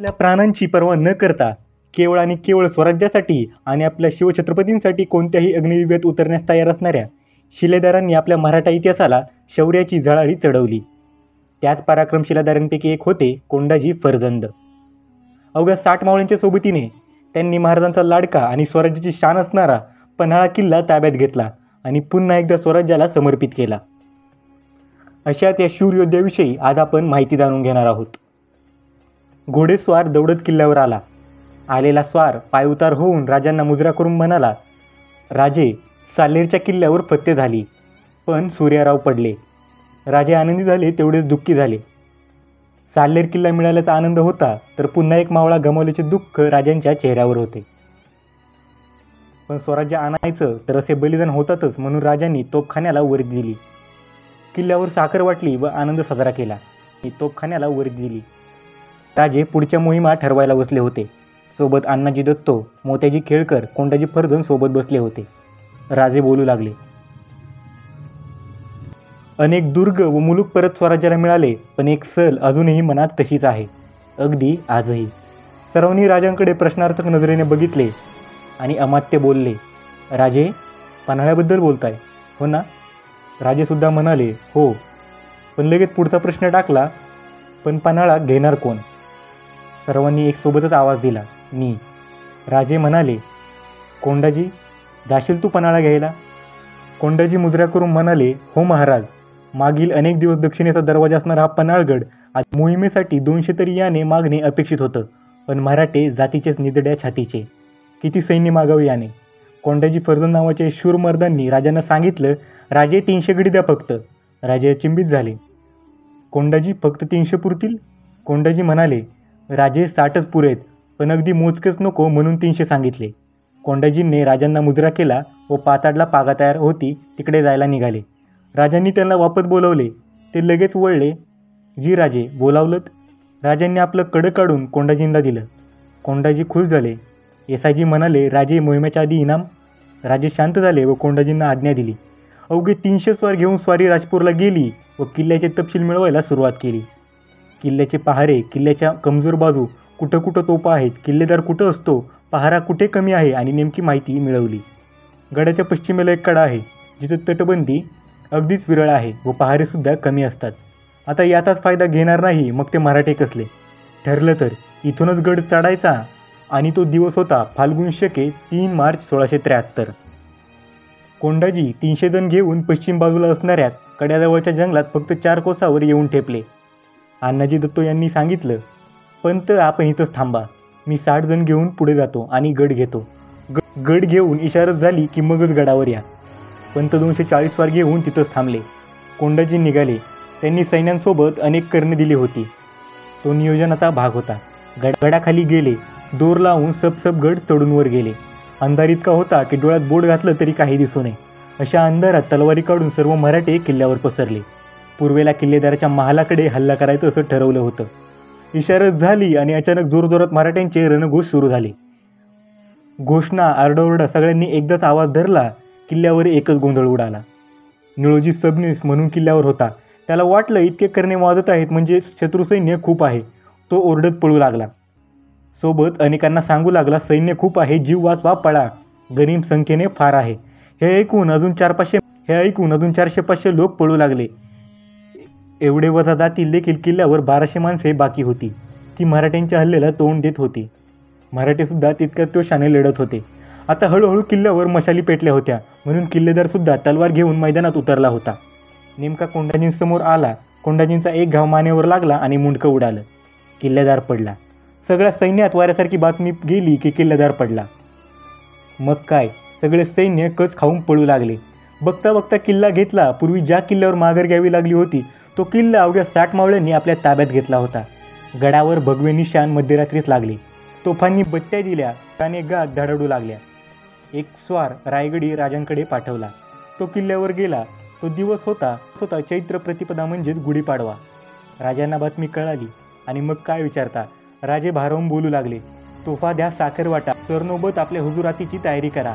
आपल्या प्राणांची पर्वा न करता केवळ आणि केवळ स्वराज्यासाठी आणि आपल्या शिवछत्रपतींसाठी कोणत्याही अग्निविभेत उतरण्यास तयार असणाऱ्या शिलेदारांनी आपल्या मराठा इतिहासाला शौर्याची झळाळी चढवली. त्याच पराक्रम शिलेदारांपैकी एक होते कोंडाजी फर्जंद. अवघ्या 60 मावळ्यांच्या सोबतीने त्यांनी महाराजांचा लाडका आणि स्वराज्याची शान असणारा पन्हाळा किल्ला ताब्यात घेतला आणि पुन्हा एकदा स्वराज्याला समर्पित केला. अशाच या शूर योद्ध्याविषयी आज आपण माहिती जाणून घेणार आहोत. घोडेस्वार दौडत किल्ल्यावर आला. आलेला स्वार पायउतार होऊन राजांना मुजरा करून म्हणाला, राजे, साल्हेरच्या किल्ल्यावर फत्ते झाली, पण सूर्यराव पडले. राजे आनंदी झाले तेवढेच दुःखी झाले. साल्हेर किल्ला मिळाल्याचा आनंद होता, तर पुन्हा एक मावळा गमावल्याचे दुःख राजांच्या चेहऱ्यावर होते. पण स्वराज्य आणायचं तर असे बलिदान होतातच, म्हणून राजांनी तोफखान्याला वर्दी दिली. किल्ल्यावर साखर वाटली व आनंद साजरा केला. तोफखान्याला वर्दी दिली. राजे पुढच्या मोहिमा ठरवायला बसले होते. सोबत अण्णाजी दत्तो, मोत्याजी केळकर, कोंडाजी फर्जंद सोबत बसले होते. राजे बोलू लागले. अनेक दुर्ग व मुलूक परत स्वराज्याला मिळाले, पण एक सल अजूनही मनात तशीच आहे, अगदी आजही. सर्वांनी राजांकडे प्रश्नार्थक नजरेने बघितले आणि अमात्य बोलले, राजे, पन्हाळ्याबद्दल बोलताय हो ना? राजेसुद्धा म्हणाले, हो. पण लगेच पुढचा प्रश्न टाकला, पण पन्हाळा घेणार कोण? सर्वांनी एक सोबतच आवाज दिला, मी. राजे म्हणाले, कोंडाजी, जाशील तू पन्हाळा घ्यायला? कोंडाजी मुजरा करून म्हणाले, हो महाराज. मागील अनेक दिवस दक्षिणेचा दरवाजा असणारा हा पन्हाळगड आज मोहिमेसाठी 200 तरी याने मागणे अपेक्षित होतं, पण मराठे जातीचेच निधड्या छातीचे. किती सैन्य मागावे याने? कोंडाजी फर्जंद नावाच्या शूरमर्दांनी राजांना सांगितलं, राजे 300 गडी द्या फक्त. राजे अचंबित झाले. कोंडाजी, फक्त 300 पुरतील? कोंडाजी म्हणाले, राजे 60च पुरेत, पण अगदी मोजकेच नको म्हणून 300 सांगितले. कोंडाजींनी राजांना मुजरा केला व पाताडला पागा तयार होती तिकडे जायला निघाले. राजांनी त्यांना वापस बोलवले. ते लगेच वळले. जी राजे, बोलावलंत? राजांनी आपलं कडं काढून कोंडाजींना दिलं. कोंडाजी खुश झाले. येसाजी म्हणाले, राजे, मोहिमेच्या आधी इनाम? राजे शांत झाले व कोंडाजींना आज्ञा दिली. अवघे 300 स्वार घेऊन स्वारी राजपूरला गेली व किल्ल्याचे तपशील मिळवायला सुरुवात केली. किल्ल्याचे पहारे, किल्ल्याच्या कमजोर बाजू, कुठं कुठं तोफा आहेत, किल्लेदार कुठं असतो, पहारा कुठे कमी आहे आणि नेमकी माहिती मिळवली. गडाच्या पश्चिमेला एक कडा आहे, जिथे तटबंदी अगदीच विरळ आहे व पहारेसुद्धा कमी असतात. आता याचाच फायदा घेणार नाही मग ते मराठे कसले? ठरलं तर इथूनच गड चढायचा आणि तो दिवस होता फाल्गुन शके 3 मार्च 1673. कोंडाजी 300 जण घेऊन पश्चिम बाजूला असणाऱ्या कड्याजवळच्या जंगलात फक्त 4 कोसावर येऊन ठेपले. अण्णाजी दत्तो यांनी सांगितलं, पंत, आपण इथंच थांबा. मी 60 जण घेऊन पुढे जातो आणि गड घेतो. गड घेऊन इशारत झाली की मगच गडावर या. पंत 240 स्वार घेऊन तिथंच थांबले. कोंडाजी निघाले. त्यांनी सैन्यांसोबत अनेक करणे दिली होती. तो नियोजनाचा भाग होता. गडाखाली गेले. दोर लावून सपसप गड चढून वर गेले. अंधार इतका होता की डोळ्यात बोट घातलं तरी काही दिसू नये. अशा अंधारात तलवारी काढून सर्व मराठे किल्ल्यावर पसरले. पूर्वेला किल्लेदाराच्या महालाकडे हल्ला करायचं असं ठरवलं होतं. इशारत झाली आणि अचानक जोरजोरात मराठ्यांचे रणघोष सुरू झाले. घोषणा, आरडाओरडा, सगळ्यांनी एकदाच आवाज धरला. किल्ल्यावर एकच गोंधळ उडाला. निळोजी सबनीस म्हणून किल्ल्यावर होता. त्याला वाटलं इतके करणे वाजत आहेत म्हणजे शत्रुसैन्य खूप आहे. तो ओरडत पळू लागला. सोबत अनेकांना सांगू लागला, सैन्य खूप आहे, जीव वाचवा, पळा, गनिम संख्येने फार आहे. हे ऐकून अजून 400-500 लोक पळू लागले. एवढे वजा जातील देखील किल्ल्यावर 1200 माणसे बाकी होती. ती मराठ्यांच्या हल्ल्याला तोंड देत होती. मराठेसुद्धा तितक्याच जोशाने लढत होते. आता हळूहळू किल्ल्यावर मशाली पेटल्या होत्या, म्हणून किल्लेदारसुद्धा तलवार घेऊन मैदानात उतरला होता. नेमका कोंडाजींसमोर आला. कोंडाजींचा एक घाव मानेवर लागला आणि मुंडकं उडालं. किल्लेदार पडला. सगळ्या सैन्यात वाऱ्यासारखी बातमी गेली की किल्लेदार पडला. मग काय, सगळे सैन्य कच खाऊन पळू लागले. बघता बघता किल्ला घेतला. पूर्वी ज्या किल्ल्यावर माघार घ्यावी लागली होती तो किल्ला अवघ्या 60 मावळ्यांनी आपल्या ताब्यात घेतला होता. गडावर भगवे निशाण मध्यरात्रीच लागले. तोफांनी बत्त्या दिल्या. त्याने गात धडाडू लागल्या. एक स्वार रायगडी राजांकडे पाठवला. तो किल्ल्यावर गेला. तो दिवस होता चैत्र प्रतिपदा म्हणजेच गुढीपाडवा. राजांना बातमी कळाली आणि मग काय विचारता, राजे भारावून बोलू लागले, तोफा द्या, साखर वाटा, सरनोबत आपल्या हुजुरातीची तयारी करा.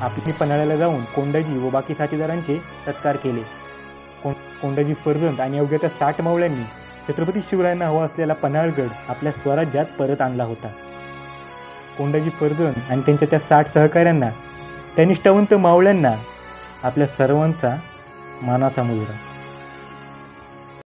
आपली पन्हाळ्याला जाऊन कोंडाजी व बाकी साथीदारांचे सत्कार केले. कोंडाजी फर्जंद आणि अवघ्या 60 मावळ्यांनी छत्रपती शिवरायांना हवा असलेला पन्हाळगड आपल्या स्वराज्यात परत आणला होता. कोंडाजी फर्जन आणि त्यांच्या त्या 60 सहकाऱ्यांना, त्या निष्ठावंत मावळ्यांना आपल्या सर्वांचा मानाचा मुजरा.